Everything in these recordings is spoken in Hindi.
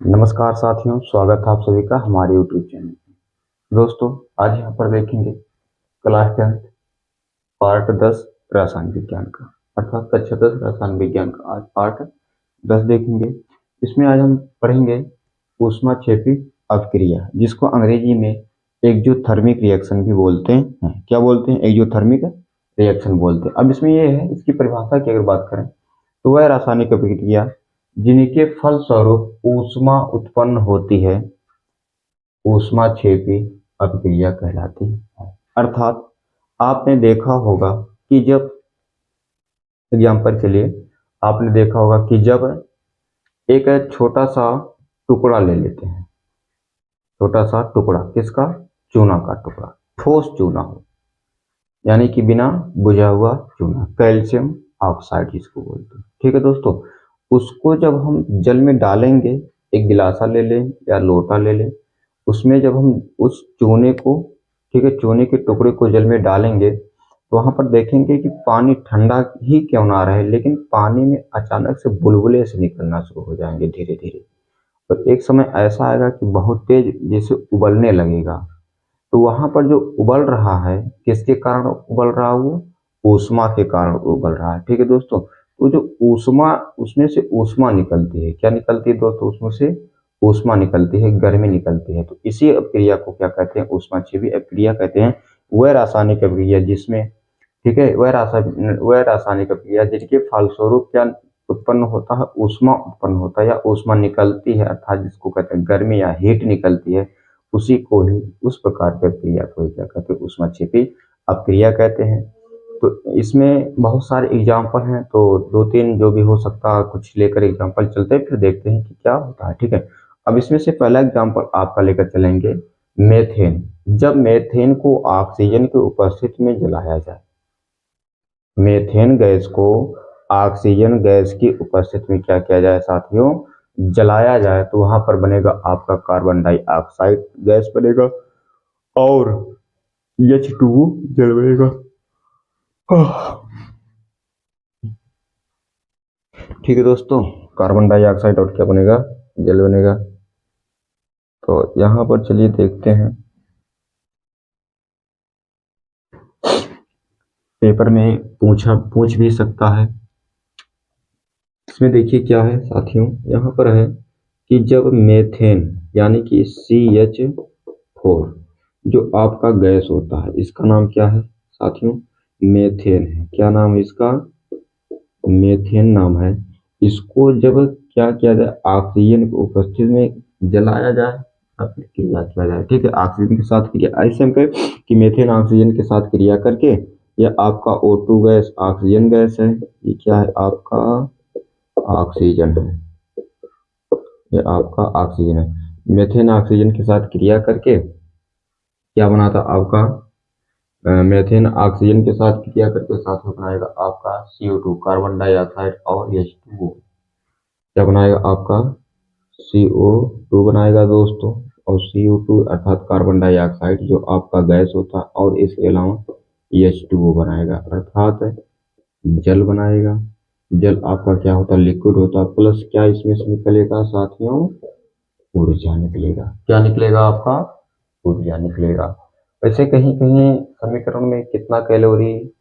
नमस्कार साथियों, स्वागत है आप सभी का हमारे यूट्यूब चैनल में। दोस्तों, आज यहाँ पर देखेंगे क्लास 10 पार्ट 10 रसायन विज्ञान का, अर्थात कक्षा 10 रसायन विज्ञान का आज पार्ट 10 देखेंगे। इसमें आज हम पढ़ेंगे ऊष्माक्षेपी अभिक्रिया, जिसको अंग्रेजी में एक्जोथर्मिक रिएक्शन भी बोलते हैं। क्या बोलते हैं? एक्जोथर्मिक रिएक्शन बोलते हैं। अब इसमें यह है, इसकी परिभाषा की अगर बात करें तो वह रासायनिक अभिक्रिया जिनके फलस्वरूप ऊष्मा उत्पन्न होती है ऊष्माक्षेपी अभिक्रिया कहलाती है। अर्थात आपने देखा होगा कि जब एग्जाम्पल के लिए आपने देखा होगा कि जब एक छोटा सा टुकड़ा ले लेते हैं, छोटा सा टुकड़ा किसका? चूना का टुकड़ा, ठोस चूना हो, यानी कि बिना बुझा हुआ चूना, कैल्शियम ऑक्साइड जिसको बोलते हैं। ठीक है दोस्तों, उसको जब हम जल में डालेंगे, एक गिलासा ले लें या लोटा ले लें, उसमें जब हम उस चूने को, ठीक है, चूने के टुकड़े को जल में डालेंगे तो वहां पर देखेंगे कि पानी ठंडा ही क्यों ना रहे, लेकिन पानी में अचानक से बुलबुले से निकलना शुरू हो जाएंगे धीरे धीरे। और एक समय ऐसा आएगा कि बहुत तेज जैसे उबलने लगेगा। तो वहां पर जो उबल रहा है, किसके कारण उबल रहा है? वो ऊष्मा के कारण उबल रहा है। ठीक है दोस्तों, तो जो ऊष्मा, उसमें से ऊष्मा निकलती है। क्या निकलती है दोस्तों? उसमें से ऊष्मा निकलती है, गर्मी निकलती है। तो इसी अभिक्रिया को क्या कहते हैं? ऊष्माक्षेपी अभिक्रिया कहते हैं। वह रासायनिक अभिक्रिया जिसमें, ठीक है, वह रासायनिक अभिक्रिया जिसके फलस्वरूप क्या उत्पन्न होता है? ऊष्मा उत्पन्न होता है या ऊष्मा निकलती है, अर्थात जिसको कहते हैं गर्मी या हीट निकलती है, उसी को ही, उस प्रकार की अभिक्रिया को ही क्या कहते हैं? ऊष्माक्षेपी अभिक्रिया कहते हैं। तो इसमें बहुत सारे एग्जाम्पल हैं, तो दो तीन जो भी हो सकता है कुछ लेकर एग्जाम्पल चलते हैं, फिर देखते हैं कि क्या होता है। ठीक है, अब इसमें से पहला एग्जाम्पल आपका लेकर चलेंगे मेथेन। जब मेथेन को ऑक्सीजन की उपस्थिति में जलाया जाए, मेथेन गैस को ऑक्सीजन गैस की उपस्थिति में क्या किया जाए साथियों? जलाया जाए, तो वहां पर बनेगा आपका कार्बन डाइऑक्साइड गैस बनेगा और H2O जल बनेगा। ठीक है दोस्तों, कार्बन डाइऑक्साइड और क्या बनेगा? जल बनेगा। तो यहां पर चलिए देखते हैं, पेपर में पूछ भी सकता है। इसमें देखिए क्या है साथियों, यहाँ पर है कि जब मेथेन यानी कि CH4 जो आपका गैस होता है, इसका नाम क्या है साथियों? मेथेन है। क्या नाम है इसका? मेथेन नाम है। इसको जब क्या किया जाए? ऑक्सीजन की उपस्थिति में जलाया जाए, क्रिया किया जाए। ठीक है, ऑक्सीजन के साथ क्रिया, ऐसे हम कहें कि मेथेन ऑक्सीजन के साथ क्रिया करके, यह आपका O2 गैस ऑक्सीजन गैस है, ये क्या है? आपका ऑक्सीजन है, ये आपका ऑक्सीजन है। मेथेन ऑक्सीजन के साथ क्रिया करके क्या बनाता? आपका मेथेन ऑक्सीजन के साथ क्रिया करके साथ में बनाएगा आपका CO2 कार्बन डाइऑक्साइड और H2O। क्या बनाएगा? आपका CO2 बनाएगा दोस्तों, और CO2 अर्थात कार्बन डाइऑक्साइड जो आपका गैस होता है, और इसके अलावा H2O बनाएगा, अर्थात जल बनाएगा। जल आपका क्या होता है? लिक्विड होता है। प्लस क्या इसमें से निकलेगा साथियों? ऊर्जा निकलेगा। क्या निकलेगा? आपका ऊर्जा निकलेगा। वैसे कहीं कहीं समीकरण में कितना कैलोरी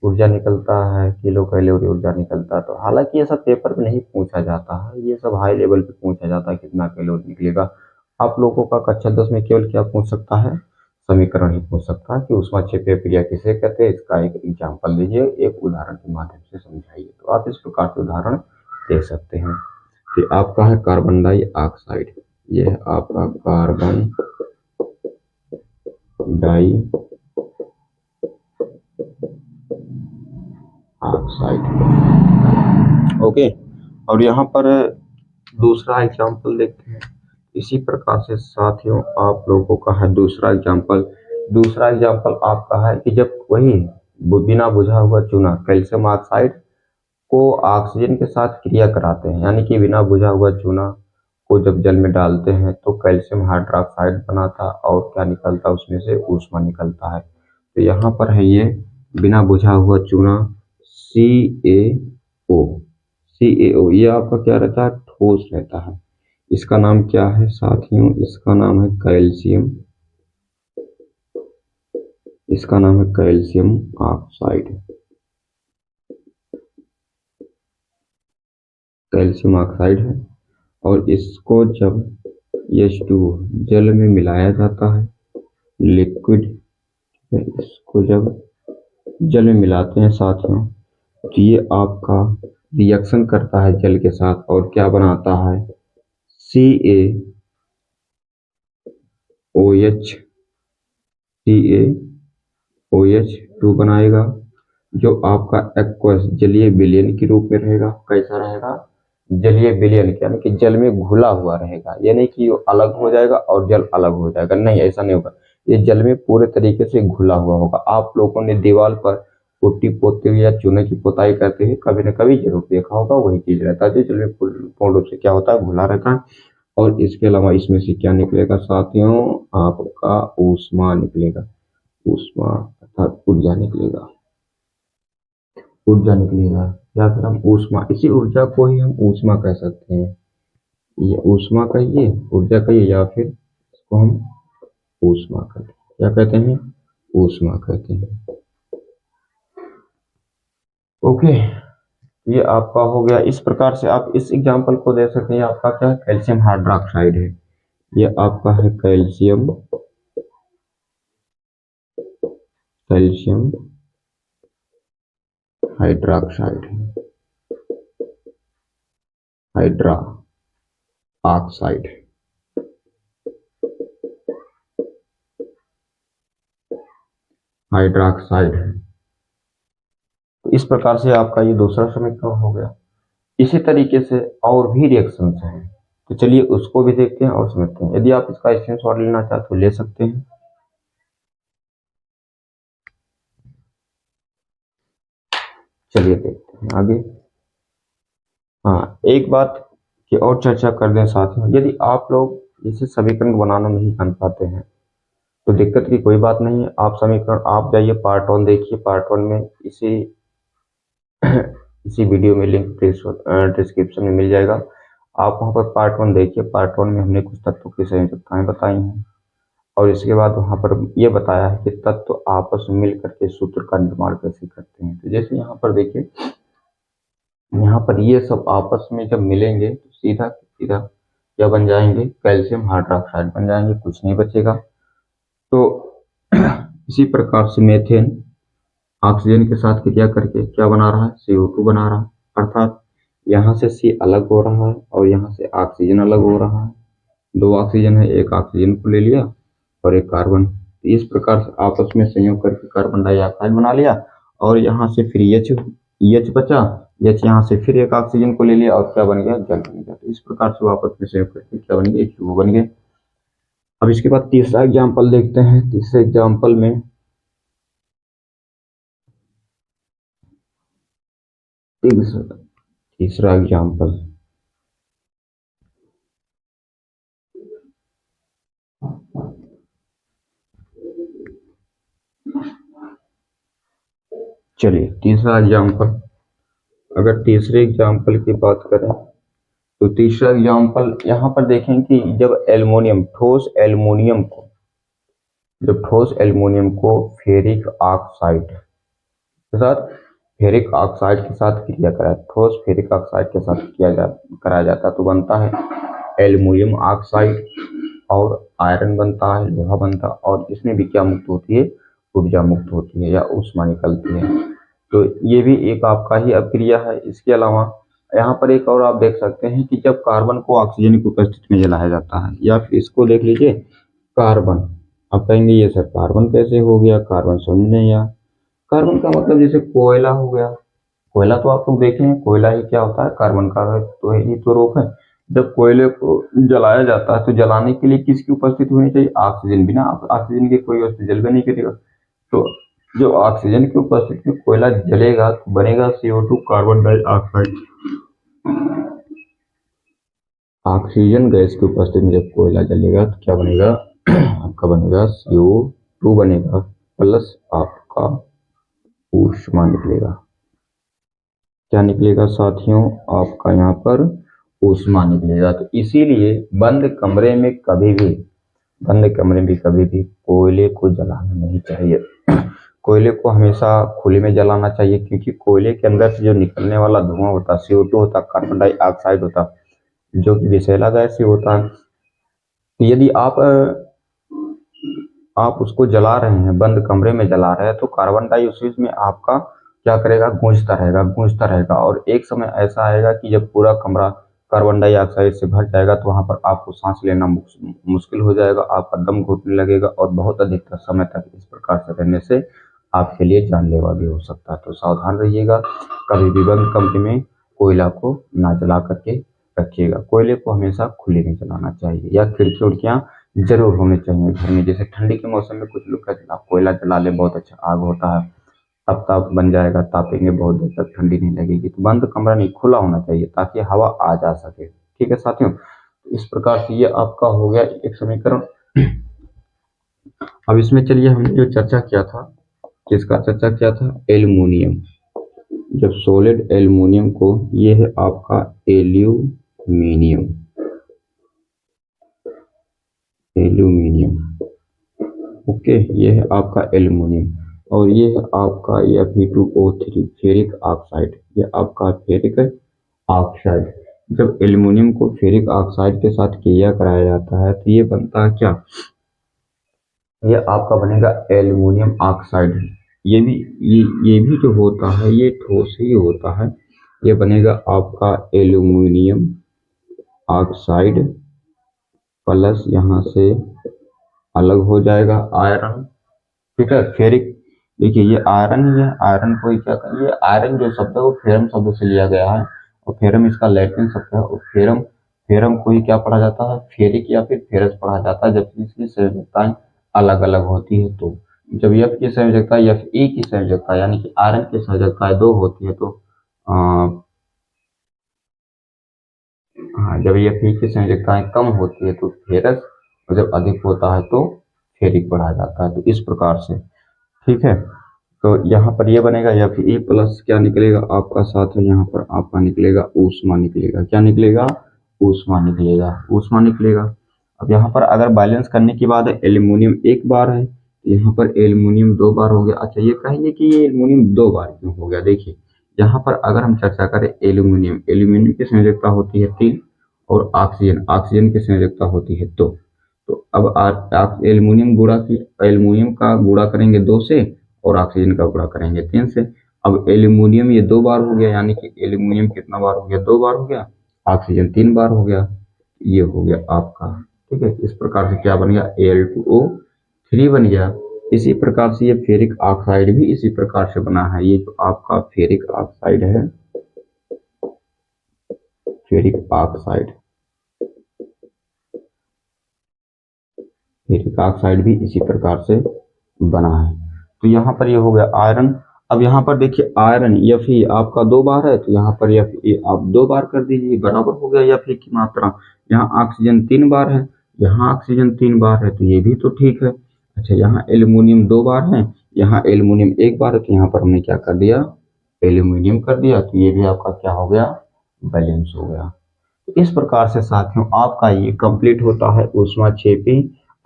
ऊर्जा निकलता है, किलो कैलोरी ऊर्जा निकलता है, तो हालांकि ये सब पेपर में नहीं पूछा जाता है, ये सब हाई लेवल पे पूछा जाता है कितना कैलोरी निकलेगा। आप लोगों का कक्षा 10 में केवल क्या पूछ सकता है? समीकरण ही पूछ सकता है कि ऊष्माक्षेपी क्रिया किसे कहते हैं। इसका एक एग्जाम्पल दीजिए, एक उदाहरण के माध्यम से समझाइए। तो आप इस प्रकार से उदाहरण दे सकते हैं कि आपका है कार्बन डाइऑक्साइड, ये है आपका कार्बन डाई ऑक्साइड। ओके, और यहाँ पर दूसरा एग्जाम्पल देखते हैं। इसी प्रकार से साथियों आप लोगों का है दूसरा एग्जाम्पल। दूसरा एग्जाम्पल आपका है कि जब वही बिना बुझा हुआ चूना कैल्शियम ऑक्साइड को ऑक्सीजन के साथ क्रिया कराते हैं, यानी कि बिना बुझा हुआ चूना को जब जल में डालते हैं तो कैल्शियम हाइड्रोक्साइड बनाता और क्या निकलता? उसमें से ऊष्मा निकलता है। तो यहाँ पर है ये बिना बुझा हुआ चूना CaO। ये आपका क्या रहता है? ठोस रहता है। इसका नाम क्या है साथियों? इसका नाम है कैल्शियम। इसका नाम है कैल्शियम ऑक्साइड। कैल्शियम ऑक्साइड है। और इसको जब H2O जल में मिलाया जाता है, लिक्विड, इसको जब जल में मिलाते हैं साथियों, तो ये आपका रिएक्शन करता है जल के साथ और क्या बनाता है? CaOH, CaOH2 बनाएगा, जो आपका एक्वस जलीय विलयन के रूप में रहेगा। कैसा रहेगा? जलीय विलयन, यानी कि जल में घुला हुआ रहेगा, यानी कि वो अलग हो जाएगा और जल अलग हो जाएगा, नहीं ऐसा नहीं होगा। ये जल में पूरे तरीके से घुला हुआ होगा। आप लोगों ने दीवार पर पुट्टी पोतते हुए या चूने की पुताई करते हुए कभी न कभी जरूर देखा होगा, वही चीज रहता है जो जल में पूर्ण रूप से क्या होता है? घुला रहता है। और इसके अलावा इसमें से क्या निकलेगा साथियों? आपका ऊष्मा निकलेगा। ऊष्मा अर्थात ऊर्जा निकलेगा। ऊर्जा निकलेगा, या फिर हम ऊष्मा, इसी ऊर्जा को ही हम ऊष्मा कह सकते हैं। ये ऊष्मा कहिए, ऊर्जा कहिए, या फिर इसको हम ऊष्मा कहते हैं। क्या कहते हैं? ऊष्मा कहते हैं। ओके, ये आपका हो गया। इस प्रकार से आप इस एग्जांपल को दे सकते हैं। आपका क्या है? कैल्शियम हाइड्रोक्साइड है। ये आपका है calcium hydroxide, hydra oxide. Hydroxide है। तो इस प्रकार से आपका ये दूसरा समीकरण हो गया। इसी तरीके से और भी रिएक्शंस हैं, तो चलिए उसको भी देखते हैं और समझते हैं। यदि आप इसका स्क्रीनशॉट लेना चाहते तो ले सकते हैं। चलिए देखते हैं आगे। हाँ, एक बात की और चर्चा कर दें साथियों, यदि आप लोग इसे समीकरण बनाना नहीं जान पाते हैं तो दिक्कत की कोई बात नहीं है। आप समीकरण, आप जाइए पार्ट 1 देखिए। पार्ट 1 में इसी वीडियो में लिंक डिस्क्रिप्शन में मिल जाएगा। आप वहां पर पार्ट 1 देखिए। पार्ट 1 में हमने कुछ तत्वों की संयोजकताएं बताई हैं और इसके बाद वहां पर यह बताया है कि तत्व आपस में मिलकर के सूत्र का निर्माण कैसे करते हैं। तो जैसे यहाँ पर देखिए, यहाँ पर ये सब आपस में जब मिलेंगे तो सीधा सीधा क्या बन जाएंगे? कैल्शियम हाइड्रोक्साइड बन जाएंगे, कुछ नहीं बचेगा। तो इसी प्रकार से मेथेन ऑक्सीजन के साथ क्रिया करके क्या बना रहा है? CO2 बना रहा है। अर्थात यहाँ से C अलग हो रहा है और यहाँ से ऑक्सीजन अलग हो रहा है। दो ऑक्सीजन है, एक ऑक्सीजन को ले लिया और एक कार्बन। इस प्रकार से आपस में संयोग करके कार्बन डाइऑक्साइड बना लिया और यहाँ से फिर H बचा। H यहाँ से फिर एक ऑक्सीजन को ले लिया और क्या बन गया? जल बन गया। तो इस प्रकार से आपस में संयोग करके क्या बन गया? H2O बन गए। अब इसके बाद तीसरा एग्जाम्पल देखते हैं। तीसरे एग्जाम्पल में तीसरा एग्जाम्पल, चलिए तीसरा एग्जाम्पल, अगर तीसरे एग्जाम्पल की बात करें तो तीसरा एग्जाम्पल यहाँ पर देखें कि जब एल्युमिनियम, ठोस एल्युमिनियम को फेरिक ऑक्साइड के साथ, क्रिया कराया, ठोस फेरिक ऑक्साइड के साथ कराया जाता है तो बनता है एल्युमिनियम ऑक्साइड और आयरन बनता है, लोहा बनता है। और इसमें भी क्या मुक्त होती है? ऊर्जा मुक्त होती है या ऊष्मा निकलती है। तो ये भी एक आपका ही अभिक्रिया है। इसके अलावा यहाँ पर एक और आप देख सकते हैं कि जब कार्बन को ऑक्सीजन की उपस्थिति में जलाया जाता है, या फिर इसको देख लीजिए कार्बन। आप कहेंगे ये सर कार्बन कैसे हो गया? कार्बन समझ नहीं आया। कार्बन का मतलब जैसे कोयला हो गया। कोयला तो आप लोग देखे हैं, कोयला ही क्या होता है? कार्बन का तो ही तो रूप है। जब कोयले को जलाया जाता है तो जलाने के लिए किसकी उपस्थिति होनी चाहिए? ऑक्सीजन। बिना ऑक्सीजन के कोई वस्तु जल भी नहीं करेगा। तो जो ऑक्सीजन की उपस्थिति में कोयला जलेगा तो बनेगा CO2, carbon dioxide. Oxygen gas की उपस्थिति में जब कोयला जलेगा तो क्या बनेगा? आपका बनेगा CO2 बनेगा, प्लस आपका ऊष्मा निकलेगा। क्या निकलेगा साथियों? आपका यहाँ पर ऊष्मा निकलेगा। तो इसीलिए बंद कमरे में कभी भी कोयले को जलाना नहीं चाहिए। कोयले को हमेशा खुले में जलाना चाहिए, क्योंकि कोयले के अंदर से जो निकलने वाला धुआं होता है, CO2 होता है, कार्बन डाइऑक्साइड होता है, जो कि विषैला गैस ही होता है। तो यदि आप उसको जला रहे हैं, बंद कमरे में जला रहे हैं, तो कार्बन डाइऑक्साइड में आपका क्या करेगा, गूंजता रहेगा। और एक समय ऐसा आएगा कि जब पूरा कमरा कार्बन डाइऑक्साइड से भर जाएगा, तो वहां पर आपको सांस लेना मुश्किल हो जाएगा, आपका दम घुटने लगेगा, और बहुत अधिक समय तक इस प्रकार से रहने से आपके लिए जानलेवा भी हो सकता है। तो सावधान रहिएगा, कभी भी बंद कमरे में कोयला को ना जला करके रखिएगा। कोयले को हमेशा खुले में जलाना चाहिए, या खिड़की उड़कियां जरूर होने चाहिए घर में। जैसे ठंडी के मौसम में कुछ लोग कहते हैं आप कोयला जला ले, बहुत अच्छा आग होता है, ताप बन जाएगा, तापेंगे बहुत देर तक, ठंडी नहीं लगेगी। तो बंद कमरा नहीं, खुला होना चाहिए, ताकि हवा आ जा सके। ठीक है साथियों, तो इस प्रकार से ये आपका हो गया एक समीकरण। अब इसमें चलिए हमने जो चर्चा किया था, किसका चर्चा किया था, एल्युमिनियम। जब सॉलिड एल्युमिनियम को, ये है आपका एल्यूमिनियम, ओके, ये है आपका एल्युमिनियम, और ये है आपका Fe2O3 फेरिक ऑक्साइड, ये आपका फेरिक ऑक्साइड। जब एल्युमिनियम को फेरिक ऑक्साइड के साथ क्रिया कराया जाता है, तो ये बनता है क्या, ये आपका बनेगा एल्युमिनियम ऑक्साइड। ये भी ये भी जो होता है, ये ठोस ही होता है। ये बनेगा आपका एल्युमिनियम ऑक्साइड प्लस यहाँ से अलग हो जाएगा आयरन। ठीक है, फेरिक, देखिए ये आयरन ही है। आयरन को क्या कहें, ये आयरन जो शब्द है वो फेरम शब्द से लिया गया है, और फेरम इसका लैटिन शब्द है। और फेरम फेरम को ही क्या पढ़ा जाता है, फेरिक या फिर फेरस पढ़ा जाता है, जबकि इसकी संयोजकताएं अलग अलग होती है। तो जब F की संयोजकता Fe की संयोजकता यानी कि आयरन की संयोजकताएं 2 होती है, तो हाँ, जब Fe की संयोजकताएं कम होती है तो फेरस, और जब अधिक होता है तो फेरिक पढ़ा जाता है। तो इस प्रकार से, ठीक है, तो यहाँ पर ये बनेगा Fe प्लस क्या निकलेगा आपका, साथ है यहाँ पर आपका निकलेगा ऊष्मा निकलेगा। क्या निकलेगा, ऊष्मा निकलेगा। अब यहाँ पर अगर बैलेंस करने के बाद एल्युमिनियम एक बार है, तो यहाँ पर एल्युमिनियम 2 बार हो गया। अच्छा, ये कहेंगे कि ये एल्युमिनियम 2 बार क्यों हो गया। देखिए यहाँ पर अगर हम चर्चा करें एल्युमिनियम की संयोजकता होती है 3, और ऑक्सीजन की संयोजकता होती है 2। तो अब एल्युमिनियम का गुणा करेंगे 2 से, और ऑक्सीजन का गुणा करेंगे 3 से। अब एल्युमिनियम ये 2 बार हो गया, यानी कि एल्युमिनियम कितना बार हो गया, 2 बार हो गया, ऑक्सीजन 3 बार हो गया, ये हो गया आपका। ठीक है, इस प्रकार से क्या बन गया, Al2O3 बन गया। इसी प्रकार से ये फेरिक ऑक्साइड भी इसी प्रकार से बना है। ये जो आपका फेरिक ऑक्साइड है, फेरिक ऑक्साइड भी इसी प्रकार से बना है। तो यहाँ पर ये हो गया आयरन। अब यहाँ पर देखिए आयरन Fe आपका 2 बार है, तो यहाँ पर Fe आप 2 बार कर दीजिए, बराबर हो गया Fe की मात्रा। यहाँ ऑक्सीजन 3 बार है, यहाँ ऑक्सीजन 3 बार है, तो ये भी तो ठीक है। अच्छा, यहाँ एल्युमिनियम 2 बार है, यहाँ एल्युमिनियम 1 बार है, तो यहाँ पर हमने क्या कर दिया, एल्युमिनियम कर दिया। तो ये भी आपका क्या हो गया, बैलेंस हो गया। तो इस प्रकार से साथियों आपका ये कंप्लीट होता है ऊष्माक्षेपी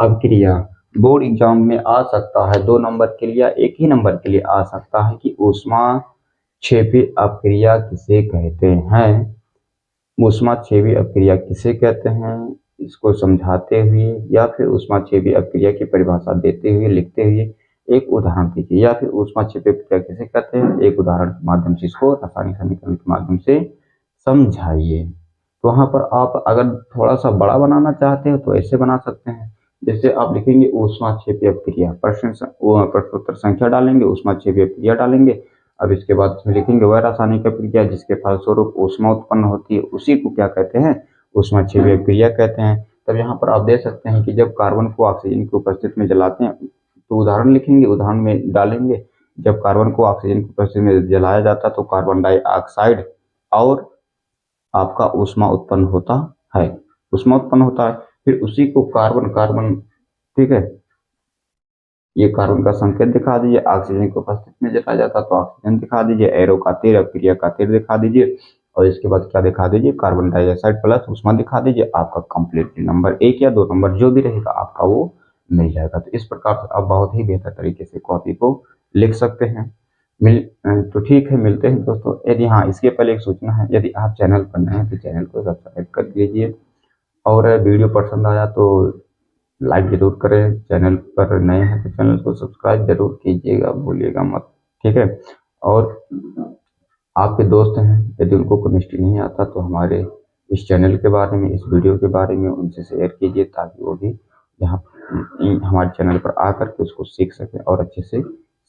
अभिक्रिया। बोर्ड एग्जाम में आ सकता है 2 नंबर के लिए, 1 ही नंबर के लिए आ सकता है कि ऊष्माक्षेपी अभिक्रिया किसे कहते हैं। ऊष्माक्षेपी अभिक्रिया किसे कहते हैं, इसको समझाते हुए या फिर ऊष्माक्षेपी अभिक्रिया की परिभाषा देते हुए, लिखते हुए एक उदाहरण दीजिए, या फिर ऊष्माक्षेपी अभिक्रिया किसे कहते हैं, एक उदाहरण के माध्यम से इसको रासायनिक समीकरण के माध्यम से समझाइए। तो वहां पर आप अगर थोड़ा सा बड़ा बनाना चाहते हो तो ऐसे बना सकते हैं। जैसे आप लिखेंगे ऊष्माक्षेपी अभिक्रिया, प्रश्नोत्तर संख्या डालेंगे, ऊष्माक्षेपी अभिक्रिया डालेंगे। अब इसके बाद इसमें लिखेंगे वह रासायनिक अभिक्रिया जिसके फलस्वरूप ऊष्मा उत्पन्न होती है, उसी को क्या कहते हैं, ऊष्माक्षेपी अभिक्रिया कहते हैं। तब यहाँ पर आप देख सकते हैं कि जब कार्बन को ऑक्सीजन की उपस्थिति में जलाते हैं, तो उदाहरण लिखेंगे, उदाहरण में डालेंगे, जब कार्बन को ऑक्सीजन की उपस्थिति में जलाया जाता है तो कार्बन डाइऑक्साइड और आपका ऊष्मा उत्पन्न होता है, फिर उसी को कार्बन, ठीक है, ये कार्बन का संकेत दिखा दीजिए, ऑक्सीजन की उपस्थिति में जलाया जाता तो ऑक्सीजन दिखा दीजिए, एरो का तीर, अभिक्रिया का तीर दिखा दीजिए, और इसके बाद क्या दिखा दीजिए, कार्बन डाइऑक्साइड प्लस उष्मा दिखा दीजिए, आपका कंप्लीटली नंबर 1 या 2 नंबर जो भी रहेगा आपका वो मिल जाएगा। तो इस प्रकार से आप बहुत ही बेहतर तरीके से कॉपी को लिख सकते हैं। तो ठीक है, मिलते हैं दोस्तों। यदि हाँ, इसके पहले एक सूचना है, यदि आप चैनल पर नए हैं तो चैनल को सब्सक्राइब कर लीजिए, और वीडियो पसंद आया तो लाइक जरूर करें। चैनल पर नए हैं तो चैनल को सब्सक्राइब जरूर कीजिएगा, भूलिएगा मत, ठीक है। और आपके दोस्त हैं, यदि उनको केमिस्ट्री नहीं आता तो हमारे इस चैनल के बारे में, इस वीडियो के बारे में उनसे शेयर कीजिए, ताकि वो भी यहाँ हमारे चैनल पर आकर के उसको सीख सकें और अच्छे से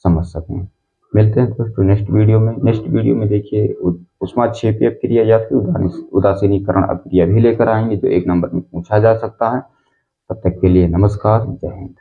समझ सकें। मिलते हैं दोस्तों नेक्स्ट वीडियो में। नेक्स्ट वीडियो में देखिए ऊष्माक्षेपीय अभिक्रिया या फिर उदासीनीकरण अभिक्रिया भी लेकर आएंगे, जो 1 नंबर में पूछा जा सकता है। तब तक के लिए नमस्कार, जय हिंद।